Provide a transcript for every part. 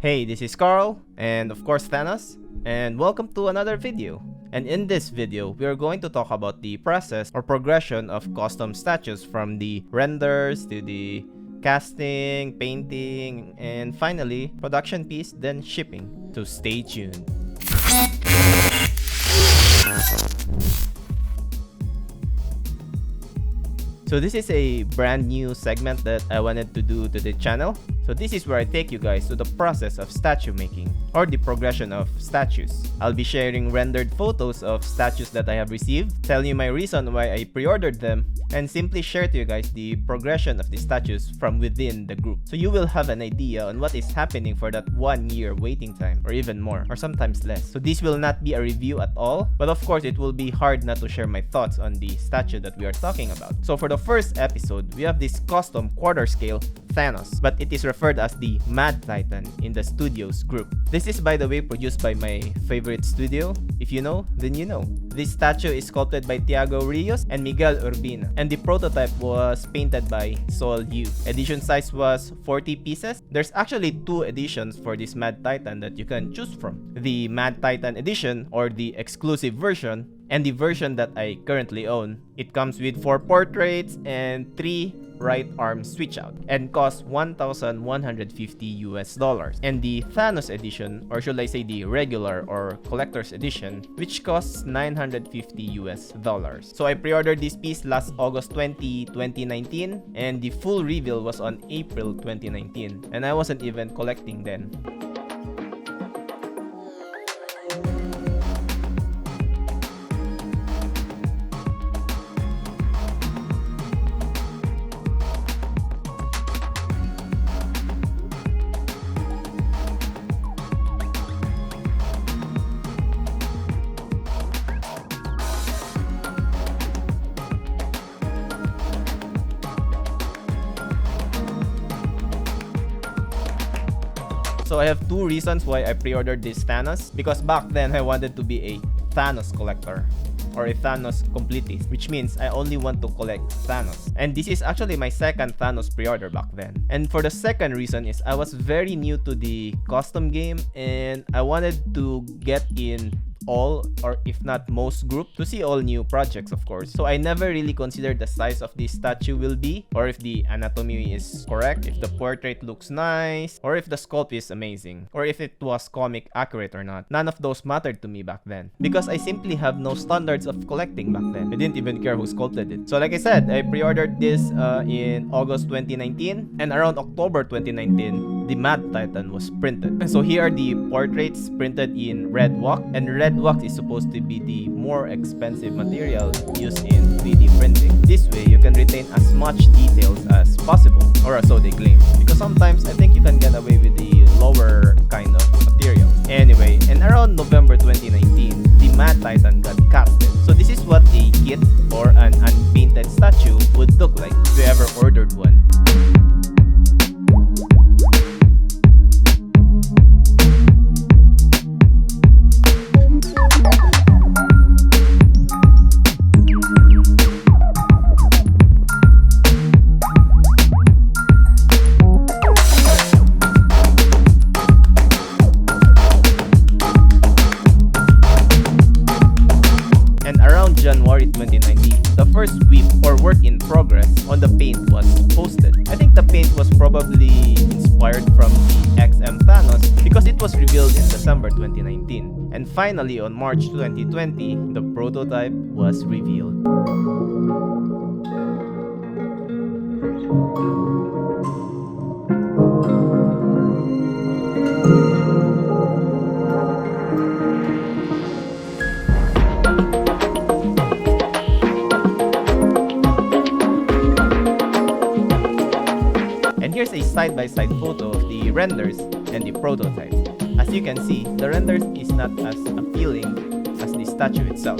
Hey, this is Carl, and of course Thanos, and welcome to another video. And in this video, we are going to talk about the process or progression of custom statues from the renders to the casting, painting, and finally, production piece, then shipping. So stay tuned. So this is a brand new segment that I wanted to do to the channel. So this is where I take you guys to the process of statue making or the progression of statues. I'll be sharing rendered photos of statues that I have received, tell you my reason why I pre-ordered them, and simply share to you guys the progression of the statues from within the group. So you will have an idea on what is happening for that 1 year waiting time or even more or sometimes less. So this will not be a review at all, but of course it will be hard not to share my thoughts on the statue that we are talking about. So for the first episode, we have this custom quarter scale THANOS, but it is referred as the Mad Titan in the studios group. This is, by the way, produced by my favorite studio. If you know, then you know. This statue is sculpted by Tiago Rios and Miguel Urbina, and the prototype was painted by Sol Yu. Edition size was 40 pieces. There's actually 2 editions for this Mad Titan that you can choose from. The Mad Titan edition, or the exclusive version, and the version that I currently own. It comes with 4 portraits and 3 right arm switch out and costs $1,150. And the THANOS edition, or should I say the regular or collector's edition, which costs $950. So I pre-ordered this piece last August 20, 2019, and the full reveal was on April 2019, and I wasn't even collecting then. So I have 2 reasons why I pre-ordered this THANOS, because back then I wanted to be a THANOS collector or a THANOS completist, which means I only want to collect THANOS. And this is actually my second THANOS pre-order back then. And for the second reason is I was very new to the custom game and I wanted to get in all, or if not most, group to see all new projects, of course. So I never really considered the size of this statue will be, or if the anatomy is correct, if the portrait looks nice, or if the sculpt is amazing, or if it was comic accurate or not. None of those mattered to me back then, because I simply have no standards of collecting back then. I didn't even care who sculpted it. So like I said, I pre-ordered this in August 2019, and around October 2019, the Mad Titan was printed. So here are the portraits printed in red wax, and red wax is supposed to be the more expensive material used in 3D printing. This way, you can retain as much details as possible, or so they claim. Because sometimes I think you can get away with the lower kind of material. Anyway, and around November 2019, the Mad Titan got casted. So this is what a kit or an unpainted statue would look like if you ever ordered one. January 2019, the first whip or work in progress on the paint was posted. I think the paint was probably inspired from the XM THANOS because it was revealed in December 2019. And finally, on March 2020, the prototype was revealed. Here's a side-by-side photo of the renders and the prototype. As you can see, the renders is not as appealing as the statue itself.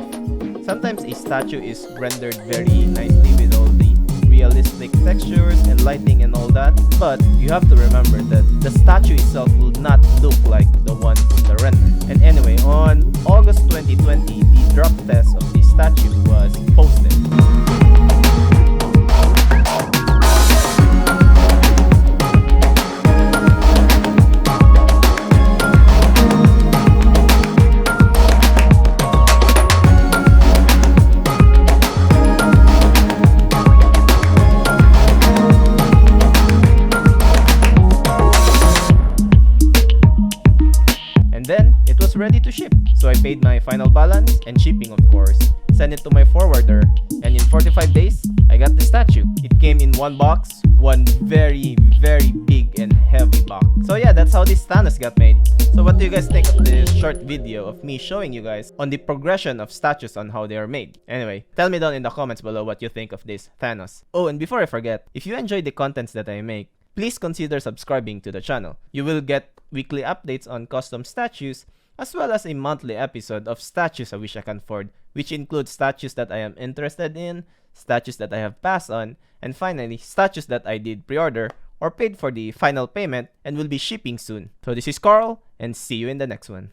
Sometimes a statue is rendered very nicely with all the realistic textures and lighting and all that, but you have to remember that the statue itself will not look like the ones in the render. And anyway, on August 2020, the drop test of the statue was posted. ready to ship. So I paid my final balance and shipping, of course, sent it to my forwarder, and in 45 days, I got the statue. It came in one box, one very big and heavy box. So yeah, that's how this Thanos got made. So what do you guys think of this short video of me showing you guys on the progression of statues on how they are made? Anyway, tell me down in the comments below what you think of this Thanos. Oh, and before I forget, if you enjoy the contents that I make, please consider subscribing to the channel. You will get weekly updates on custom statues, as well as a monthly episode of Statues I Wish I Can Afford, which includes statues that I am interested in, statues that I have passed on, and finally, statues that I did pre-order or paid for the final payment and will be shipping soon. So this is Carl, and see you in the next one.